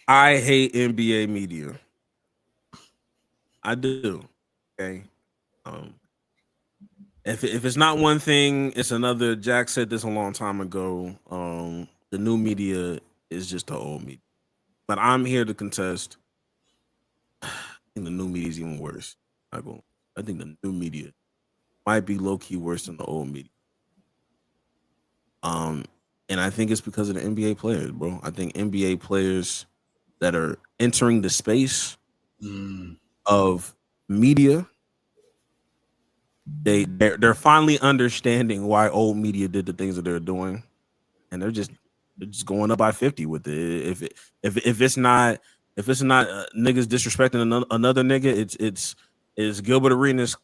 I hate NBA media. I do. Okay. Um, if it's not one thing, it's another. Jack said this a long time ago. The new media is just the old media. But I'm here to contest. I think the new media is even worse. I think the new media might be low key worse than the old media. Um, and I think it's because of the NBA players, bro. I think NBA players that are entering the space Mm. of media, they're finally understanding why old media did the things that they're doing, and they're just going up by 50 with it. If it's not niggas disrespecting another nigga, it's Gilbert Arenas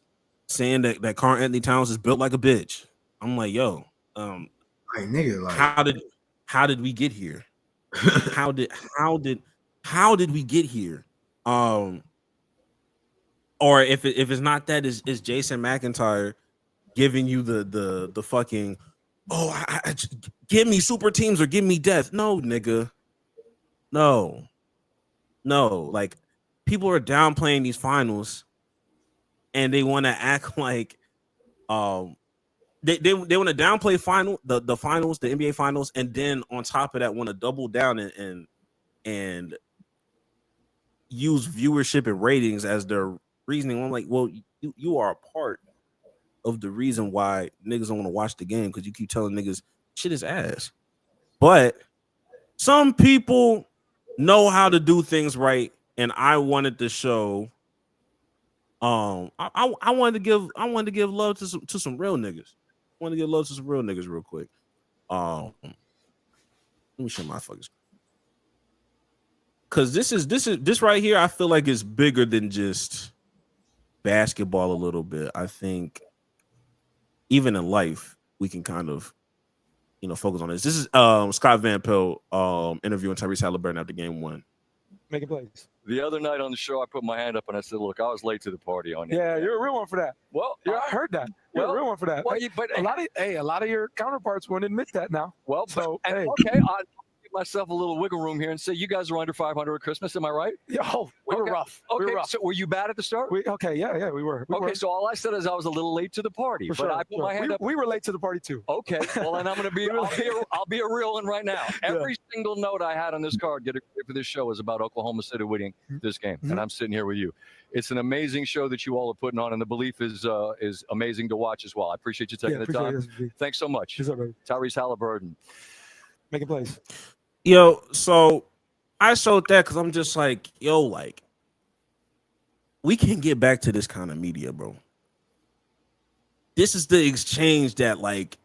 saying that Karl Anthony Towns is built like a bitch. I'm like, yo, um, Like nigga, how did how did we get here? How did how did how did we get here? Um, or if it's not that, is Jason McIntyre giving you the fucking give me super teams or give me death? No, nigga, no, no. Like people are downplaying these finals and they want to act like um they want to downplay the finals, the NBA finals, and then on top of that want to double down and use viewership and ratings as their reasoning. I'm like, well, you are a part of the reason why niggas don't want to watch the game because you keep telling niggas shit is ass. But some people know how to do things right, and I wanted to show. I wanted to give love to some real niggas. I want to give love to some real niggas real quick. Let me show my fucking screen. Cause this right here. I feel like it's bigger than just basketball a little bit. I think even in life we can kind of focus on this. This is Scott Van Pelt interviewing Tyrese Halliburton after game one. Make it plays. The other night on the show, I put my hand up and I said, "Look, I was late to the party on you." Yeah, you're a real one for that. Well, I heard that. You're a real one for that. Well, but a lot of your counterparts won't admit that now. Well, so but, hey. Okay, I'll give myself a little wiggle room here and say you guys were under 500 at Christmas. Am I right? Yo, we were rough. Okay, we were rough. So were you bad at the start? Yeah, we were. So all I said is I was a little late to the party, for but sure, I put my hand up. We were late to the party too. Okay, well then I'm going to be. I'll be a real one right now. Every single note I had on this card, get it for this show, is about Oklahoma City winning this game, and I'm sitting here with you. It's an amazing show that you all are putting on, and the belief is amazing to watch as well. I appreciate you taking the time. Thanks so much, Tyrese Halliburton. Make it plays. Yo, so I showed that because I'm just like, yo, like we can get back to this kind of media, bro. This is the exchange that like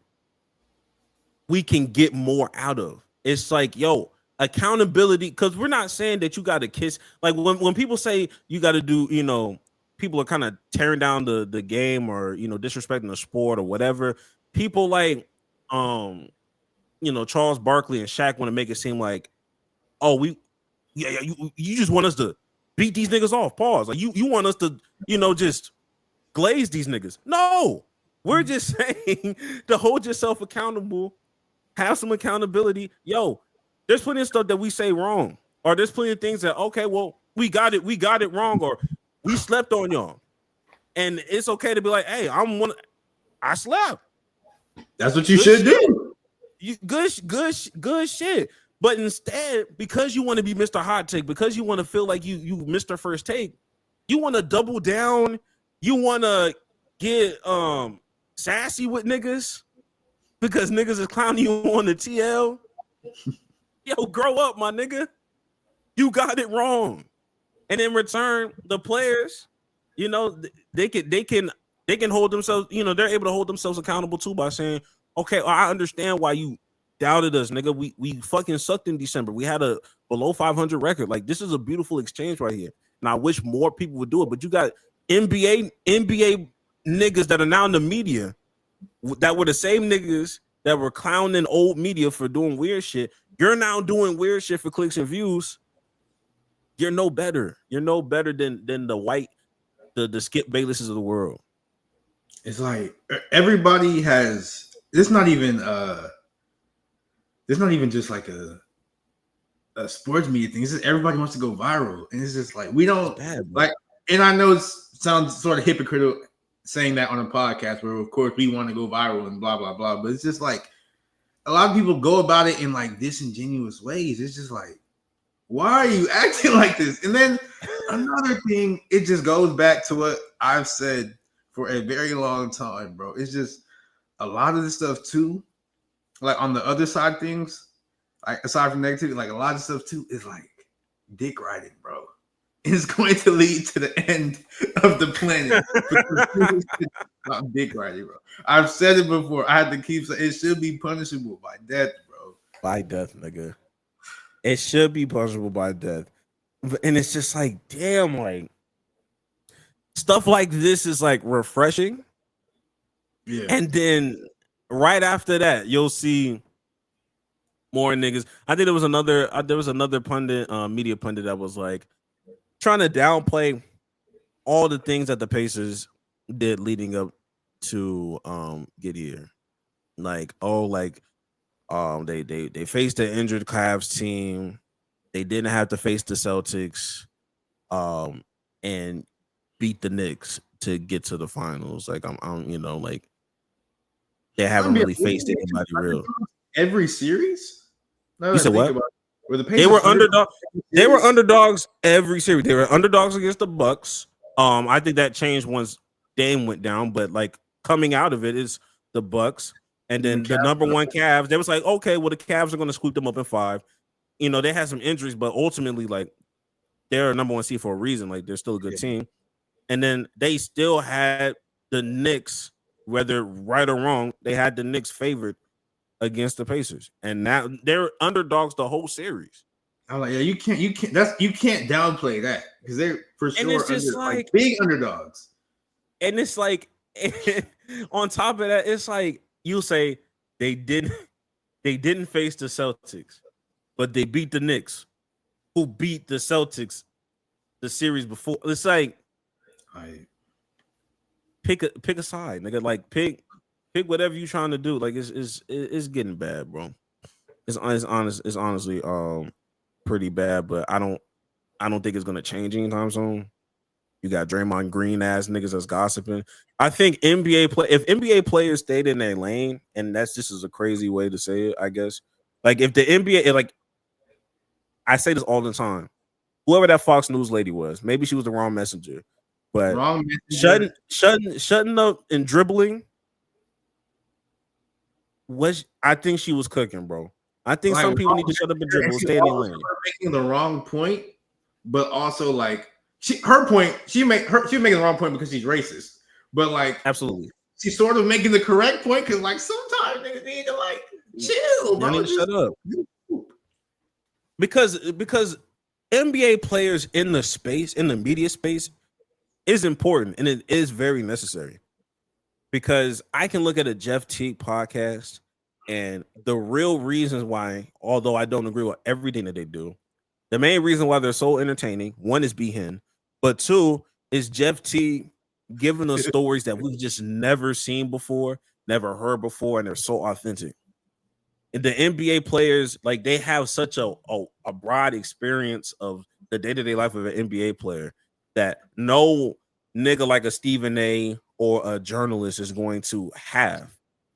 we can get more out of. It's like, yo, accountability, because we're not saying that you got to kiss. Like when people say you got to do, people are kind of tearing down the game or disrespecting the sport or whatever. People like Charles Barkley and Shaq want to make it seem like, oh, you just want us to beat these niggas off. Pause. Like you want us to just glaze these niggas. No, we're just saying to hold yourself accountable, have some accountability. Yo, there's plenty of stuff that we say wrong, or there's plenty of things that we got it wrong, or we slept on y'all, and it's okay to be like, hey, I slept. That's what you should do. Good shit. But instead, because you want to be Mr. Hot Take, because you want to feel like you Mr. First Take, you want to double down. You want to get sassy with niggas because niggas is clowning you on the TL. Yo, grow up, my nigga. You got it wrong. And in return, the players, they can hold themselves. They're able to hold themselves accountable too by saying, okay, I understand why you doubted us, nigga. We fucking sucked in December. We had a below 500 record. Like, this is a beautiful exchange right here. And I wish more people would do it. But you got NBA niggas that are now in the media that were the same niggas that were clowning old media for doing weird shit. You're now doing weird shit for clicks and views. You're no better. You're no better than the white, the Skip Baylesses of the world. It's like everybody has. It's not even just like a sports media thing. It's just everybody wants to go viral, and it's just like we don't bad, bro. like. And I know it sounds sort of hypocritical saying that on a podcast where, of course, we want to go viral and blah blah blah. But it's just like a lot of people go about it in like disingenuous ways. It's just like, why are you acting like this? And then another thing, it just goes back to what I've said for a very long time, bro. It's just a lot of this stuff too. Like on the other side of things, like aside from negativity, like a lot of stuff too is like dick riding, bro. It's going to lead to the end of the planet. Not dick riding, bro. I've said it before. I had to keep saying it should be punishable by death, bro. By death, nigga. It should be punishable by death. And it's just like, damn, like stuff like this is like refreshing. Yeah. And then right after that, you'll see more niggas. I think there was another pundit, media pundit that was like trying to downplay all the things that the Pacers did leading up to get here. Like, they faced the injured Cavs team. They didn't have to face the Celtics and beat the Knicks to get to the finals. Like I'm like they haven't really faced anybody real. Every series? No, You said what? Were the They Pacers were underdog. They were series? underdogs every series. They were underdogs against the Bucks. I think that changed once Dame went down, but like coming out of it is the Bucks, and then the number one Cavs. They was like, okay, well the Cavs are going to sweep them up in 5. You know, they had some injuries, but ultimately, like they're a number 1 seed for a reason. Like they're still a good team, and then they still had the Knicks, whether right or wrong, they had the Knicks favored against the Pacers, and now they're underdogs the whole series. I'm like, yeah, you can't downplay that because they're for sure it's just like big underdogs. And it's like, on top of that, it's like you say they didn't face the Celtics, but they beat the Knicks, who beat the Celtics the series before. It's like, pick a side, nigga. Like pick whatever you're trying to do. Like it's getting bad, bro. It's honestly pretty bad, but I don't think it's gonna change anytime soon. You got Draymond Green ass niggas that's gossiping. I think if NBA players stayed in their lane, and that's just as a crazy way to say it, I guess. Like if the NBA, like I say this all the time, whoever that Fox News lady was, maybe she was the wrong messenger, but shutting up and dribbling I think she was cooking, bro. I think like, some people need to shut up and dribble, stay in their lane. Making the wrong point, but also like she making the wrong point because she's racist. But like absolutely, she's sort of making the correct point because like sometimes niggas need to like chill, bro. They need to shut up. Because NBA players in the media space is important, and it is very necessary. Because I can look at a Jeff Teague podcast, and the real reasons why, although I don't agree with everything that they do, the main reason why they're so entertaining, 1 is behin, but 2 is Jeff Teague giving us stories that we've just never seen before, never heard before, and they're so authentic. And the NBA players, like they have such a broad experience of the day-to-day life of an NBA player that no nigga like a Stephen A or a journalist is going to have.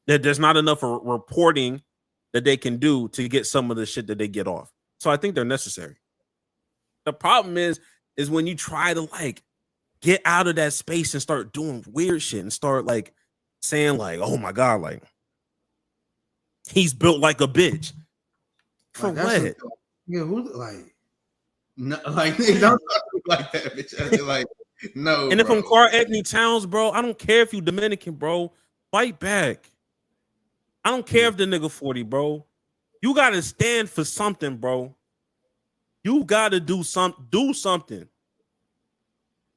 That there's not enough reporting that they can do to get some of the shit that they get off. So I think they're necessary. The problem is when you try to like get out of that space and start doing weird shit and start like saying like, oh my God, like he's built like a bitch. For like, what? Yeah, who like no, like they don't talk like that, bitch. Like no. And if I'm Karl-Anthony Towns, bro, I don't care if you Dominican, bro. Fight back. I don't care if the nigga 40, bro. You gotta stand for something, bro. You gotta do something.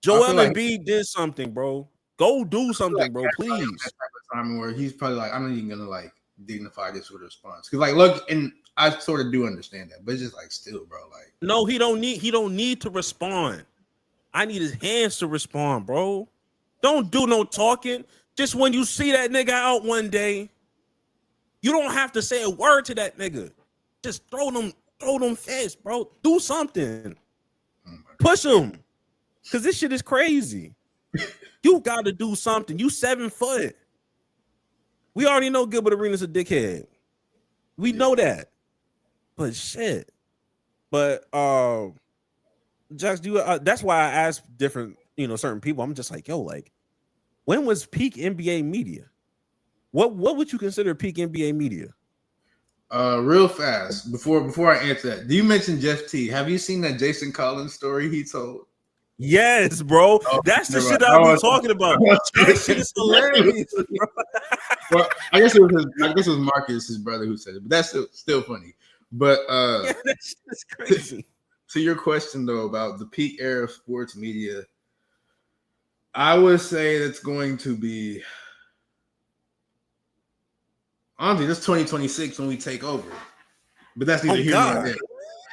Joel Embiid did something, bro. Go do something, bro, please. Time where he's probably like, I'm not even gonna like dignify this with a response. Cause like look, and I sort of do understand that, but it's just like still, bro. Like no, he don't need to respond. I need his hands to respond, bro. Don't do no talking. Just when you see that nigga out one day, you don't have to say a word to that nigga. Just throw them throw them fists, bro. Do something. Oh my Push them. Because this shit is crazy. You got to do something. You 7 foot. We already know Gilbert Arenas a dickhead. We know that. But shit. But Jax, that's why I asked different, certain people. I'm just like, yo, like, when was peak NBA media? What would you consider peak NBA media? Real fast before I answer that, do you mention Jeff T? Have you seen that Jason Collins story he told? Yes, bro. That's the shit I've been talking about. That shit is hilarious, bro. Well, I guess it was Marcus, his brother, who said it, but that's still funny. But Yeah, that's crazy. To your question though about the peak era of sports media, I would say it's going to be honestly this 2026 when we take over. But that's neither here nor there.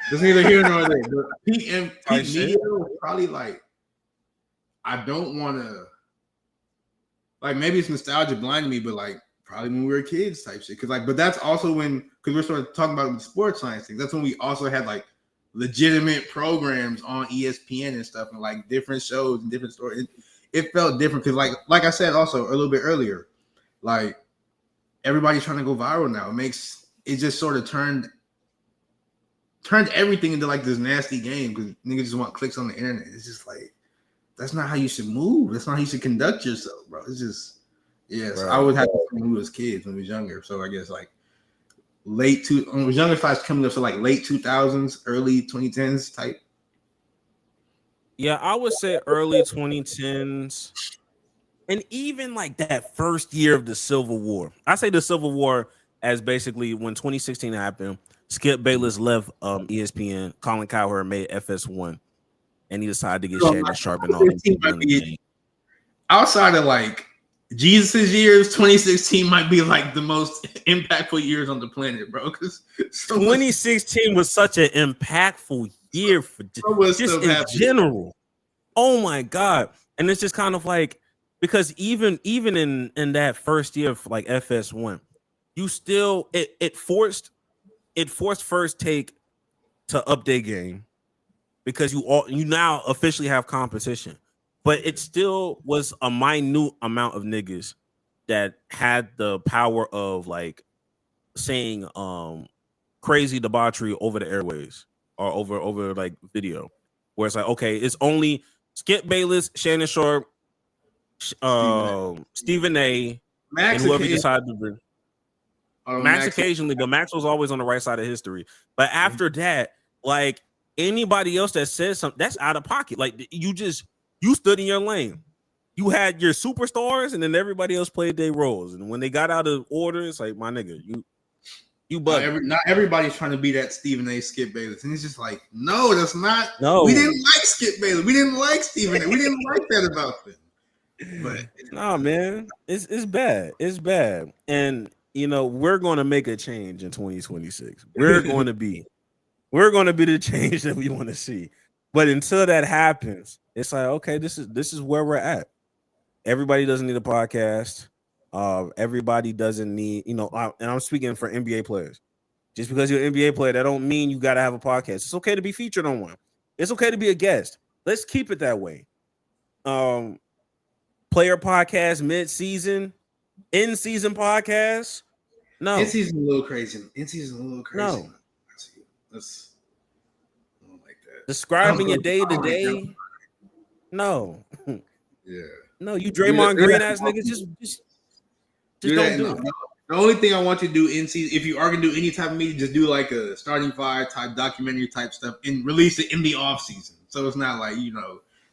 That's neither here nor there. The peak media was probably like, I don't want to, like, maybe it's nostalgia blinding me, but like probably when we were kids type shit. But that's also when, because we're sort of talking about the sports science thing. That's when we also had like legitimate programs on ESPN and stuff, and like different shows and different stories. It felt different because, like I said also a little bit earlier, like everybody's trying to go viral now. It just sort of turned everything into like this nasty game because niggas just want clicks on the internet. It's just like, that's not how you should move. That's not how you should conduct yourself, bro. It's just, yes, right. I would have to when we was kids, when we was younger. So I guess like when I was younger, if I was coming up to like late 2000s, early 2010s type. Yeah, I would say early 2010s. And even like that first year of the Civil War. I say the Civil War as basically when 2016 happened, Skip Bayless left ESPN, Colin Cowherd made FS1, and he decided to get Shannon Sharp and all these people in the game. Outside of like Jesus' years, 2016 might be like the most impactful years on the planet, bro. Because 2016 was such an impactful year for just in general. Oh my God. And it's just kind of like, because even in that first year of like FS1, you still it forced First Take to update game because you now officially have competition, but it still was a minute amount of niggas that had the power of like saying crazy debauchery over the airways or over like video, where it's like, okay, it's only Skip Bayless, Shannon Sharp, Stephen A, Max, and whoever decided to bring. Max occasionally, but Max was always on the right side of history. But after that, like anybody else that says something, that's out of pocket. Like you stood in your lane. You had your superstars, and then everybody else played their roles. And when they got out of order, it's like, my nigga, you bug. Not everybody's trying to be that Stephen A. Skip Bayless, and it's just like, no, that's not. No, we didn't like Skip Bayless. We didn't like Stephen A. We didn't like that about them. But nah, man, it's bad. It's bad, and we're going to make a change in 2026. We're going to be the change that we want to see. But until that happens, it's like, okay, this is where we're at. Everybody doesn't need a podcast. Everybody doesn't need, and I'm speaking for NBA players. Just because you're an NBA player, that don't mean you got to have a podcast. It's okay to be featured on one. It's okay to be a guest. Let's keep it that way. Player podcast mid-season, in-season podcast. No. In-season a little crazy. No. That's I don't like that. Describing your day-to-day. No. Yeah. No, you Draymond Green ass niggas just don't do it. The only thing I want you to do in season, if you are gonna do any type of media, just do like a starting five type documentary type stuff and release it in the off season. So it's not like,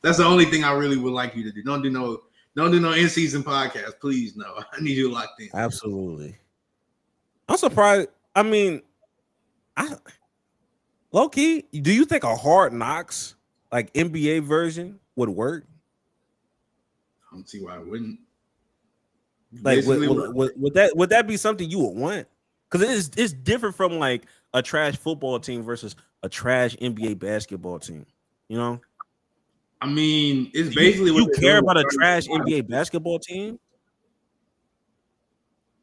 that's the only thing I really would like you to do. Don't do no in season podcast, please. No, I need you locked in. Absolutely. I'm surprised. I mean, low key, do you think a Hard Knocks like NBA version would work? I don't see why it wouldn't. Like, would that be something you would want? Because it's different from like a trash football team versus a trash NBA basketball team. I mean, it's basically you care about a trash NBA basketball team.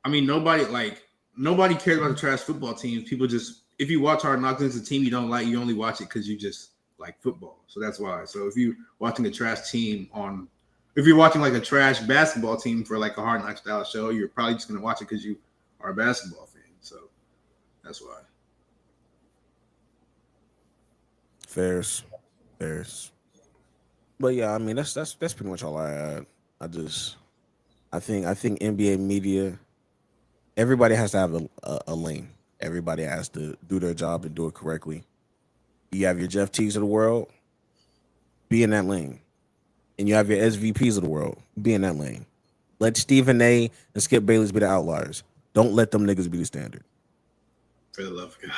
I mean, nobody cares about the trash football teams. People just if you watch Hard Knocks and it's a team you don't like, you only watch it because you just like football. So that's why. So if you're watching a trash team if you're watching like a trash basketball team for like a Hard Knocks style show, you're probably just gonna watch it because you are a basketball fan. So that's why. Fairs. But yeah, I mean that's pretty much all I had. I think NBA media, everybody has to have a lane. Everybody has to do their job and do it correctly. You have your Jeff Teagues of the world, be in that lane. And you have your SVPs of the world, be in that lane. Let Stephen A. and Skip Bayless be the outliers. Don't let them niggas be the standard. For the love of God.